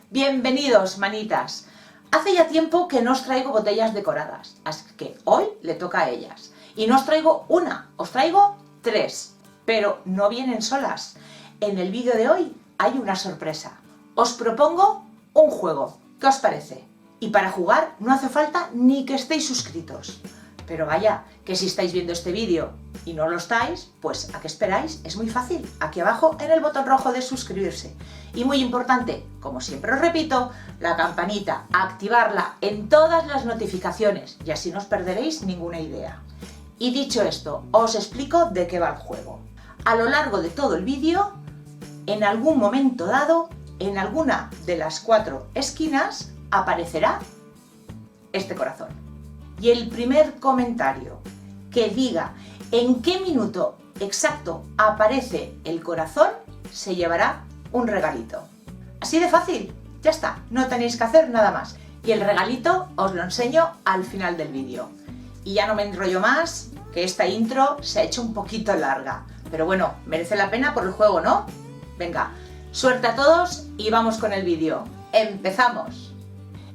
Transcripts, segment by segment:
Bienvenidos, manitas. Hace ya tiempo que no os traigo botellas decoradas, así que hoy le toca a ellas. Y no os traigo una, os traigo tres, pero no vienen solas. En el vídeo de hoy hay una sorpresa. Os propongo un juego. ¿Qué os parece? Y para jugar no hace falta ni que estéis suscritos. Pero vaya, que si estáis viendo este vídeo y no lo estáis, pues ¿a qué esperáis? Es muy fácil, aquí abajo en el botón rojo de suscribirse. Y muy importante, como siempre os repito, la campanita, activarla en todas las notificaciones y así no os perderéis ninguna idea. Y dicho esto, os explico de qué va el juego. A lo largo de todo el vídeo, en algún momento dado, en alguna de las 4 esquinas, aparecerá este corazón. Y el primer comentario que diga en qué minuto exacto aparece el corazón se llevará un regalito. Así de fácil, ya está, no tenéis que hacer nada más. Y el regalito os lo enseño al final del vídeo. Y ya no me enrollo más, que esta intro se ha hecho un poquito larga. Pero bueno, merece la pena por el juego, ¿no? Venga, suerte a todos y vamos con el vídeo. ¡Empezamos!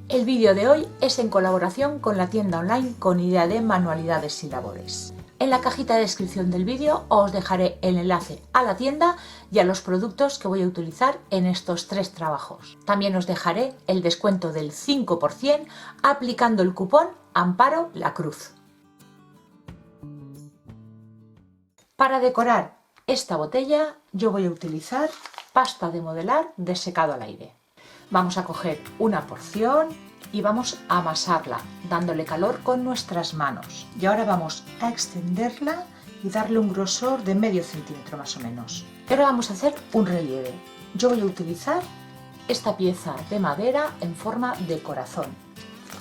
El vídeo de hoy es en colaboración con la tienda online Con Idea de Manualidades y Labores. En la cajita de descripción del vídeo os dejaré el enlace a la tienda y a los productos que voy a utilizar en estos 3 trabajos. También os dejaré el descuento del 5% aplicando el cupón Amparo la Cruz. Para decorar esta botella yo voy a utilizar pasta de modelar de secado al aire. Vamos a coger una porción y vamos a amasarla, dándole calor con nuestras manos. Y ahora vamos a extenderla y darle un grosor de medio centímetro más o menos. Ahora vamos a hacer un relieve. Yo voy a utilizar esta pieza de madera en forma de corazón.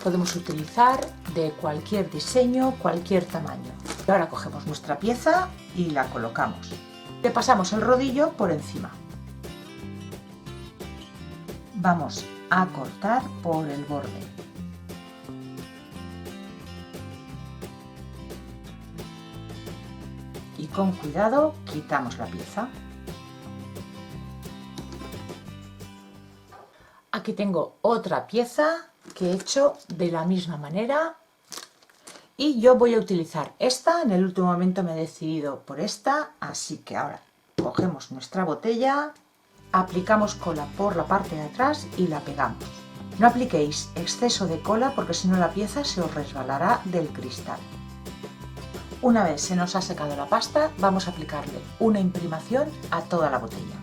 Podemos utilizar de cualquier diseño, cualquier tamaño. Y ahora cogemos nuestra pieza y la colocamos. Le pasamos el rodillo por encima. Vamos a cortar por el borde. Y con cuidado quitamos la pieza. Aquí tengo otra pieza que he hecho de la misma manera. Y yo voy a utilizar esta, en el último momento me he decidido por esta, así que ahora cogemos nuestra botella, aplicamos cola por la parte de atrás y la pegamos. No apliquéis exceso de cola porque si no la pieza se os resbalará del cristal. Una vez se nos ha secado la pasta, vamos a aplicarle una imprimación a toda la botella.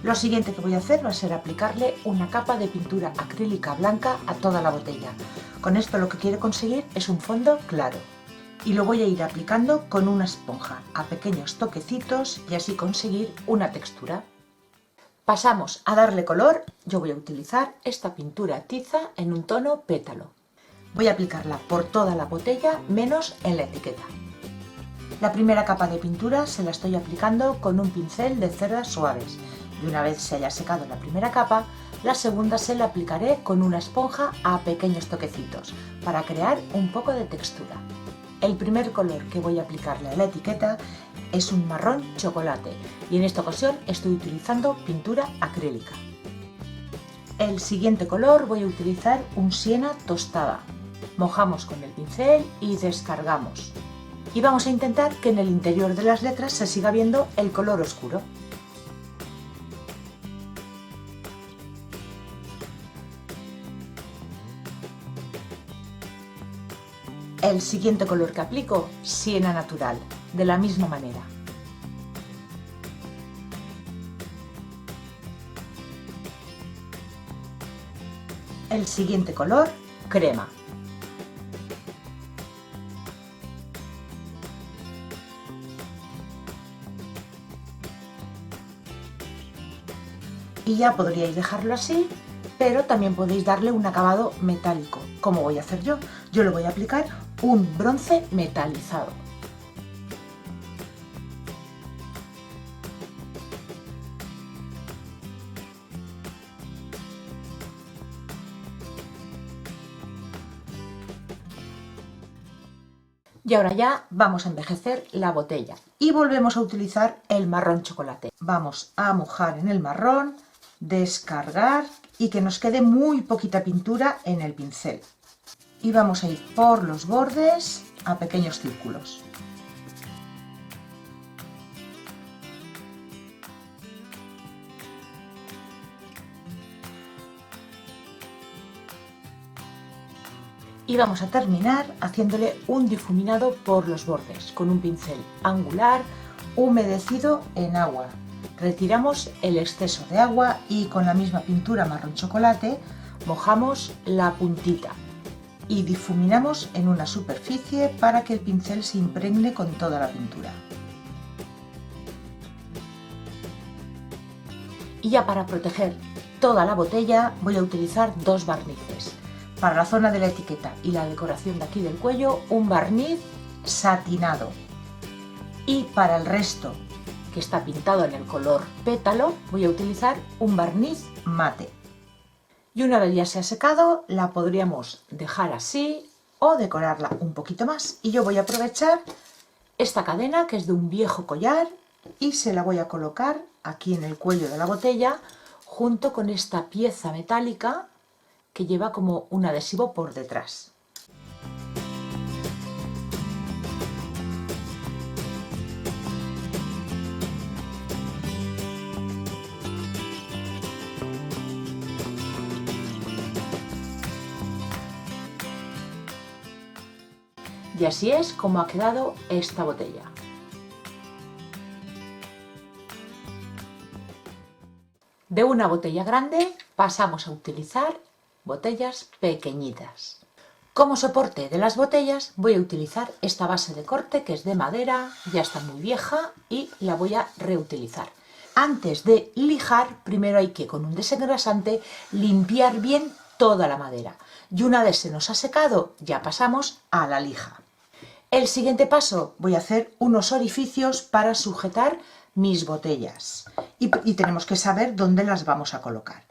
Lo siguiente que voy a hacer va a ser aplicarle una capa de pintura acrílica blanca a toda la botella. Con esto lo que quiero conseguir es un fondo claro. Y lo voy a ir aplicando con una esponja a pequeños toquecitos y así conseguir una textura. Pasamos a darle color. Yo voy a utilizar esta pintura tiza en un tono pétalo. Voy a aplicarla por toda la botella menos en la etiqueta. La primera capa de pintura se la estoy aplicando con un pincel de cerdas suaves. Y una vez se haya secado la primera capa, la segunda se la aplicaré con una esponja a pequeños toquecitos para crear un poco de textura. El primer color que voy a aplicarle a la etiqueta es un marrón chocolate y en esta ocasión estoy utilizando pintura acrílica. El siguiente color voy a utilizar un siena tostada. Mojamos con el pincel y descargamos. Y vamos a intentar que en el interior de las letras se siga viendo el color oscuro. El siguiente color que aplico, siena natural, de la misma manera. El siguiente color, crema. Y ya podríais dejarlo así, pero también podéis darle un acabado metálico, como voy a hacer yo. Yo le voy a aplicar un bronce metalizado. Y ahora ya vamos a envejecer la botella y volvemos a utilizar el marrón chocolate. Vamos a mojar en el marrón, descargar y que nos quede muy poquita pintura en el pincel. Y vamos a ir por los bordes a pequeños círculos. Y vamos a terminar haciéndole un difuminado por los bordes con un pincel angular humedecido en agua. Retiramos el exceso de agua y con la misma pintura marrón chocolate mojamos la puntita y difuminamos en una superficie para que el pincel se impregne con toda la pintura. Y ya para proteger toda la botella voy a utilizar dos barnices. Para la zona de la etiqueta y la decoración de aquí del cuello, un barniz satinado. Y para el resto, que está pintado en el color pétalo, voy a utilizar un barniz mate. Y una vez ya se ha secado, la podríamos dejar así o decorarla un poquito más. Y yo voy a aprovechar esta cadena, que es de un viejo collar, y se la voy a colocar aquí en el cuello de la botella, junto con esta pieza metálica que lleva como un adhesivo por detrás. Y así es como ha quedado esta botella. De una botella grande pasamos a utilizar botellas pequeñitas. Como soporte de las botellas voy a utilizar esta base de corte, que es de madera, ya está muy vieja y la voy a reutilizar. Antes de lijar, primero hay que con un desengrasante limpiar bien toda la madera. Y una vez se nos ha secado, ya pasamos a la lija. El siguiente paso, voy a hacer unos orificios para sujetar mis botellas y tenemos que saber dónde las vamos a colocar.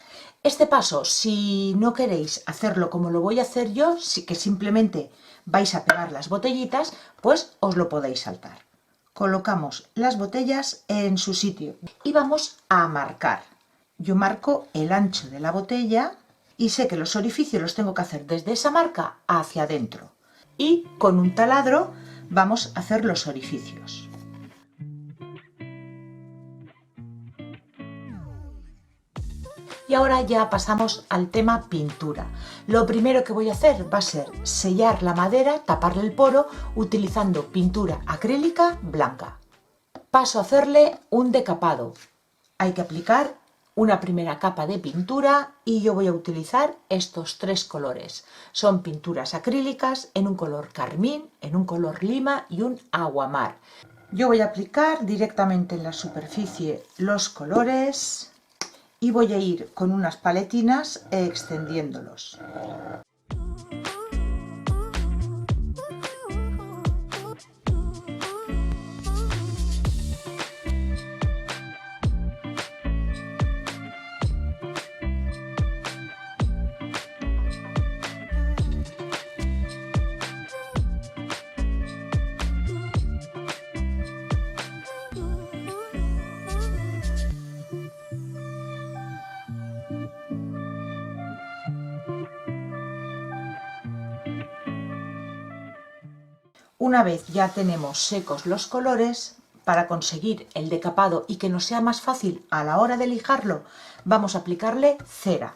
Este paso, si no queréis hacerlo como lo voy a hacer yo, que simplemente vais a pegar las botellitas, pues os lo podéis saltar. Colocamos las botellas en su sitio y vamos a marcar. Yo marco el ancho de la botella y sé que los orificios los tengo que hacer desde esa marca hacia adentro. Y con un taladro vamos a hacer los orificios. Y ahora ya pasamos al tema pintura. Lo primero que voy a hacer va a ser sellar la madera, taparle el poro, utilizando pintura acrílica blanca. Paso a hacerle un decapado. Hay que aplicar una primera capa de pintura y yo voy a utilizar estos tres colores. Son pinturas acrílicas en un color carmín, en un color lima y un aguamar. Yo voy a aplicar directamente en la superficie los colores y voy a ir con unas paletinas extendiéndolos. Una vez ya tenemos secos los colores, para conseguir el decapado y que nos sea más fácil a la hora de lijarlo, vamos a aplicarle cera.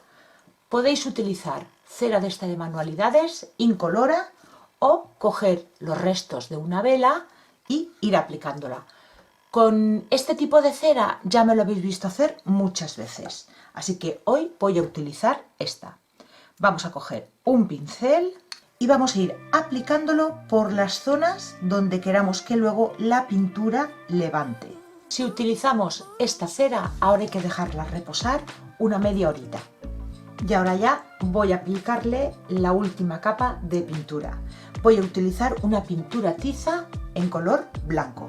Podéis utilizar cera de esta de manualidades, incolora, o coger los restos de una vela y ir aplicándola. Con este tipo de cera ya me lo habéis visto hacer muchas veces, así que hoy voy a utilizar esta. Vamos a coger un pincel y vamos a ir aplicándolo por las zonas donde queramos que luego la pintura levante. Si utilizamos esta cera, ahora hay que dejarla reposar una media horita. Y ahora ya voy a aplicarle la última capa de pintura. Voy a utilizar una pintura tiza en color blanco.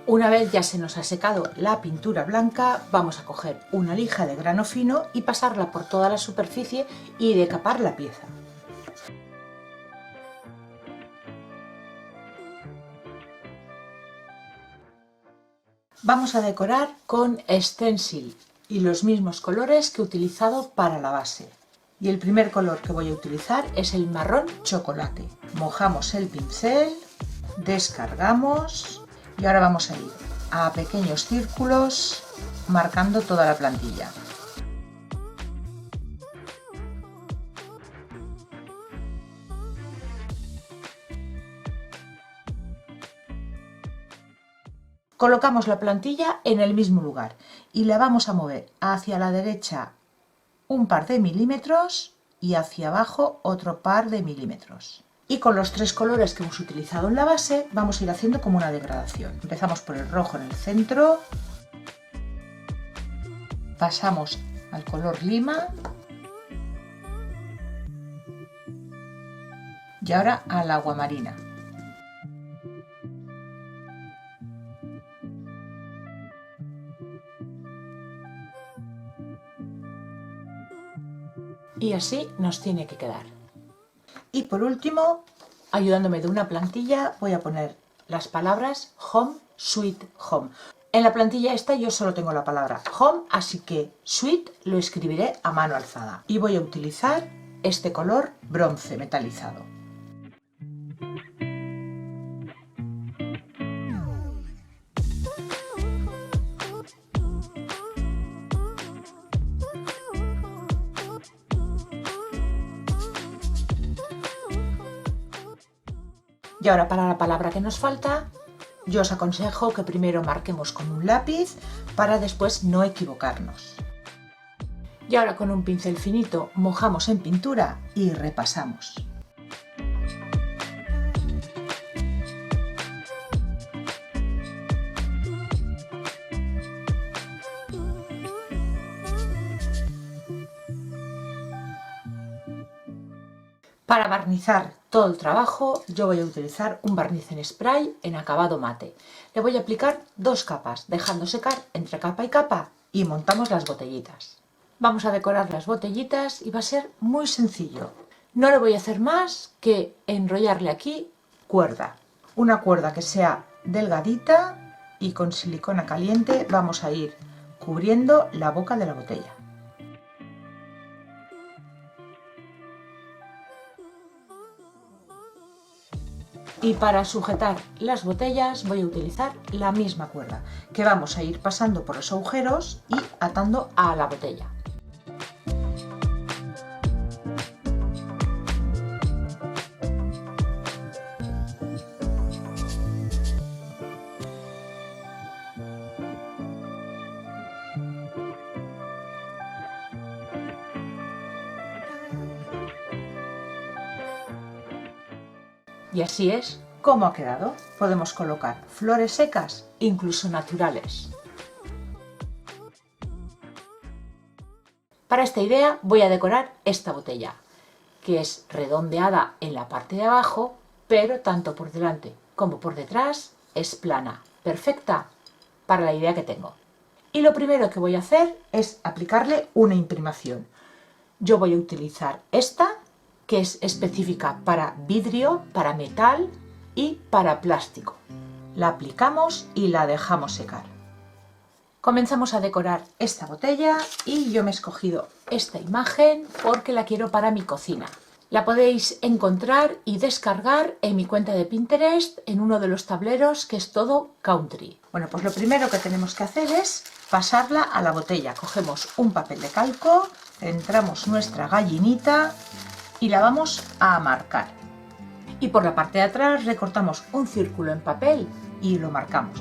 Una vez ya se nos ha secado la pintura blanca, vamos a coger una lija de grano fino y pasarla por toda la superficie y decapar la pieza. Vamos a decorar con stencil y los mismos colores que he utilizado para la base. Y el primer color que voy a utilizar es el marrón chocolate. Mojamos el pincel, descargamos y ahora vamos a ir a pequeños círculos marcando toda la plantilla. Colocamos la plantilla en el mismo lugar y la vamos a mover hacia la derecha un par de milímetros y hacia abajo otro par de milímetros. Y con los tres colores que hemos utilizado en la base vamos a ir haciendo como una degradación. Empezamos por el rojo en el centro, pasamos al color lima y ahora al agua marina. Y así nos tiene que quedar. Y por último, ayudándome de una plantilla, voy a poner las palabras Home Sweet Home. En la plantilla esta yo solo tengo la palabra Home, así que Sweet lo escribiré a mano alzada. Y voy a utilizar este color bronce metalizado. Y ahora para la palabra que nos falta, yo os aconsejo que primero marquemos con un lápiz para después no equivocarnos. Y ahora con un pincel finito mojamos en pintura y repasamos. Para barnizar todo el trabajo yo voy a utilizar un barniz en spray en acabado mate. Le voy a aplicar dos capas, dejando secar entre capa y capa y montamos las botellitas. Vamos a decorar las botellitas y va a ser muy sencillo. No le voy a hacer más que enrollarle aquí cuerda. Una cuerda que sea delgadita y con silicona caliente vamos a ir cubriendo la boca de la botella. Y para sujetar las botellas voy a utilizar la misma cuerda, que vamos a ir pasando por los agujeros y atando a la botella. Y así es como ha quedado. Podemos colocar flores secas, incluso naturales. Para esta idea voy a decorar esta botella, que es redondeada en la parte de abajo, pero tanto por delante como por detrás es plana, perfecta para la idea que tengo. Y lo primero que voy a hacer es aplicarle una imprimación. Yo voy a utilizar esta, que es específica para vidrio, para metal y para plástico. La aplicamos y la dejamos secar. Comenzamos a decorar esta botella y yo me he escogido esta imagen porque la quiero para mi cocina. La podéis encontrar y descargar en mi cuenta de Pinterest en uno de los tableros que es todo country. Bueno, pues lo primero que tenemos que hacer es pasarla a la botella. Cogemos un papel de calco, centramos nuestra gallinita y la vamos a marcar. Y por la parte de atrás recortamos un círculo en papel y lo marcamos.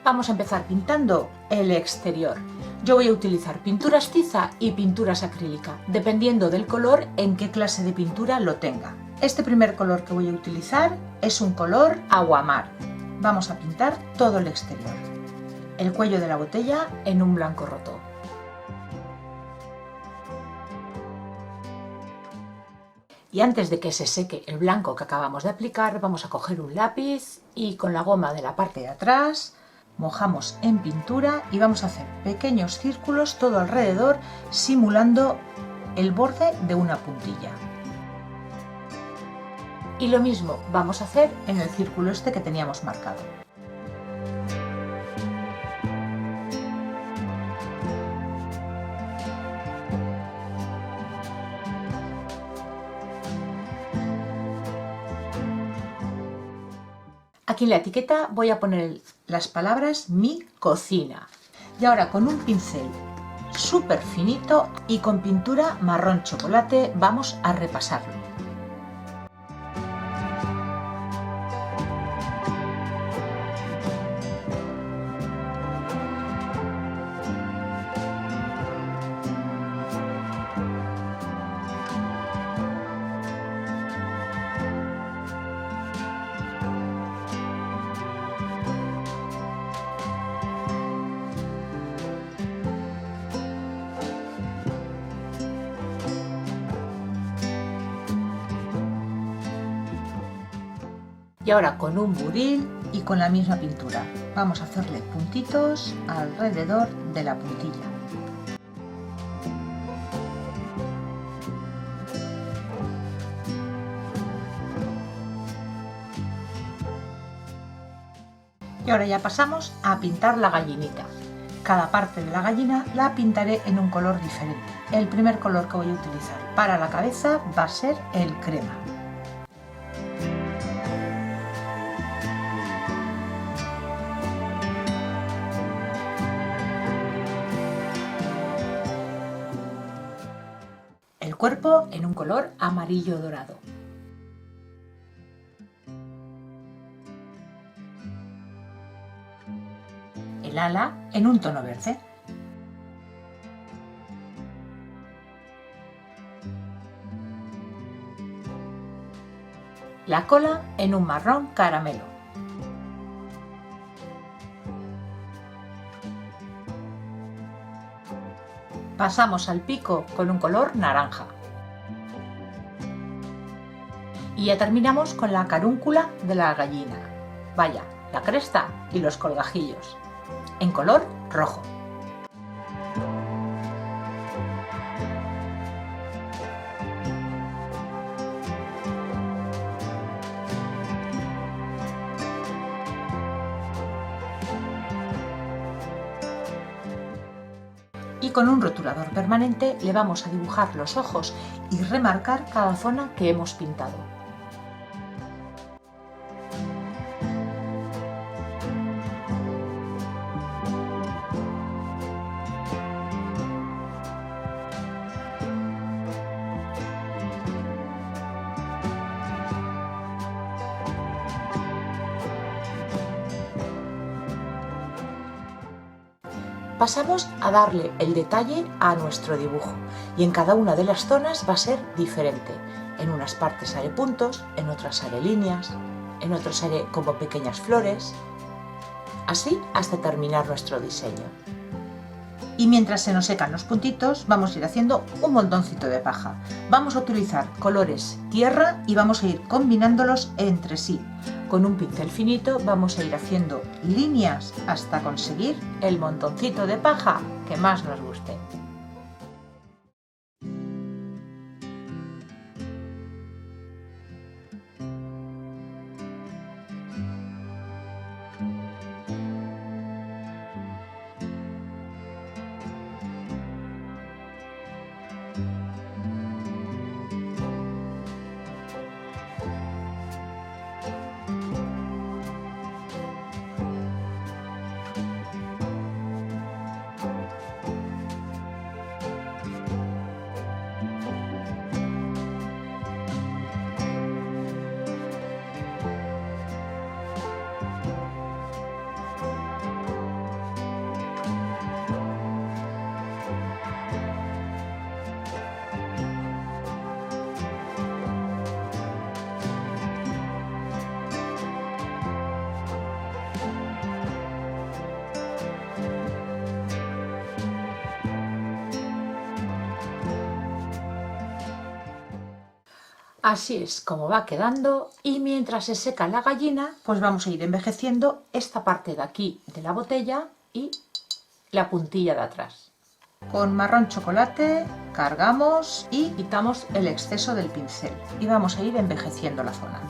Vamos a empezar pintando el exterior. Yo voy a utilizar pinturas tiza y pinturas acrílica, dependiendo del color en qué clase de pintura lo tenga. Este primer color que voy a utilizar es un color aguamar. Vamos a pintar todo el exterior. El cuello de la botella en un blanco roto. Y antes de que se seque el blanco que acabamos de aplicar, vamos a coger un lápiz y con la goma de la parte de atrás mojamos en pintura y vamos a hacer pequeños círculos todo alrededor, simulando el borde de una puntilla. Y lo mismo vamos a hacer en el círculo este que teníamos marcado. Aquí en la etiqueta voy a poner las palabras mi cocina. Y ahora con un pincel súper finito y con pintura marrón chocolate vamos a repasarlo. Y ahora con un buril y con la misma pintura vamos a hacerle puntitos alrededor de la puntilla. Y ahora ya pasamos a pintar la gallinita. Cada parte de la gallina la pintaré en un color diferente. El primer color que voy a utilizar para la cabeza va a ser el crema. El cuerpo en un color amarillo dorado. El ala en un tono verde. La cola en un marrón caramelo. Pasamos al pico con un color naranja. Y ya terminamos con la carúncula de la gallina. Vaya, la cresta y los colgajillos. En color rojo. Y con un rotulador permanente le vamos a dibujar los ojos y remarcar cada zona que hemos pintado. Pasamos a darle el detalle a nuestro dibujo y en cada una de las zonas va a ser diferente. En unas partes haré puntos, en otras haré líneas, en otras haré como pequeñas flores, así hasta terminar nuestro diseño. Y mientras se nos secan los puntitos vamos a ir haciendo un montoncito de paja. Vamos a utilizar colores tierra y vamos a ir combinándolos entre sí. Con un pincel finito vamos a ir haciendo líneas hasta conseguir el montoncito de paja que más nos guste. Así es como va quedando, y mientras se seca la gallina, pues vamos a ir envejeciendo esta parte de aquí de la botella y la puntilla de atrás. Con marrón chocolate cargamos y quitamos el exceso del pincel y vamos a ir envejeciendo la zona.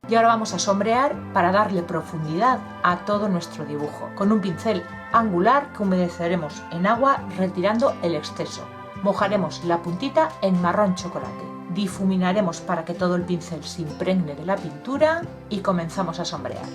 Y ahora vamos a sombrear para darle profundidad a todo nuestro dibujo, con un pincel angular que humedeceremos en agua retirando el exceso. Mojaremos la puntita en marrón chocolate, difuminaremos para que todo el pincel se impregne de la pintura y comenzamos a sombrear.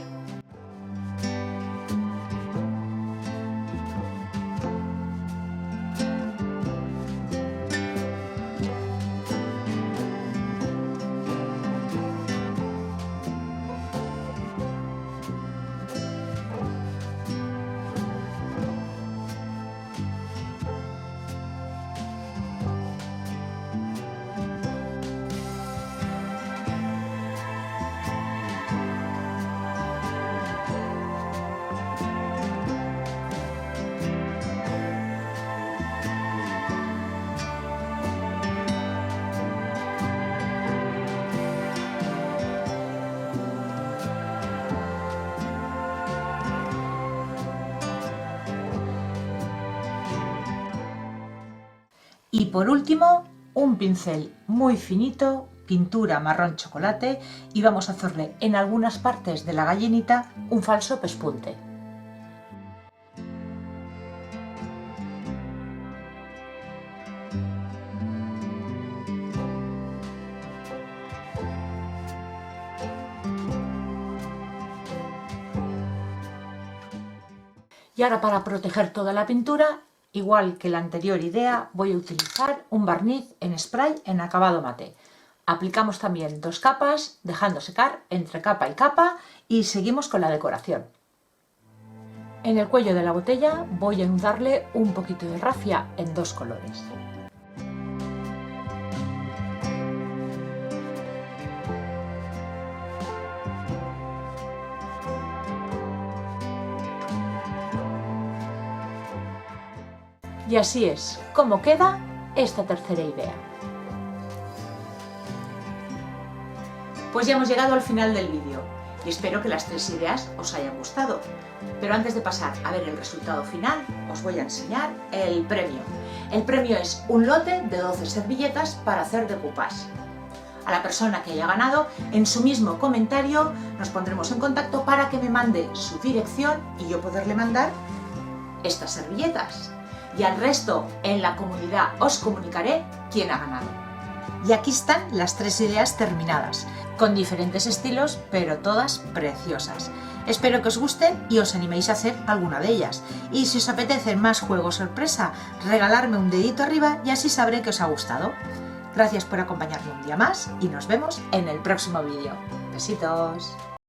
Y por último, un pincel muy finito, pintura marrón chocolate, y vamos a hacerle en algunas partes de la gallinita un falso pespunte. Y ahora, para proteger toda la pintura, igual que la anterior idea, voy a utilizar un barniz en spray en acabado mate. Aplicamos también 2 capas, dejando secar entre capa y capa, y seguimos con la decoración. En el cuello de la botella voy a darle un poquito de rafia en 2 colores. Y así es como queda esta tercera idea. Pues ya hemos llegado al final del vídeo y espero que las 3 ideas os hayan gustado. Pero antes de pasar a ver el resultado final, os voy a enseñar el premio. El premio es un lote de 12 servilletas para hacer decoupage. A la persona que haya ganado, en su mismo comentario nos pondremos en contacto para que me mande su dirección y yo poderle mandar estas servilletas. Y al resto en la comunidad os comunicaré quién ha ganado. Y aquí están las 3 ideas terminadas, con diferentes estilos, pero todas preciosas. Espero que os gusten y os animéis a hacer alguna de ellas. Y si os apetecen más juegos sorpresa, regalarme un dedito arriba y así sabré que os ha gustado. Gracias por acompañarme un día más y nos vemos en el próximo vídeo. Besitos.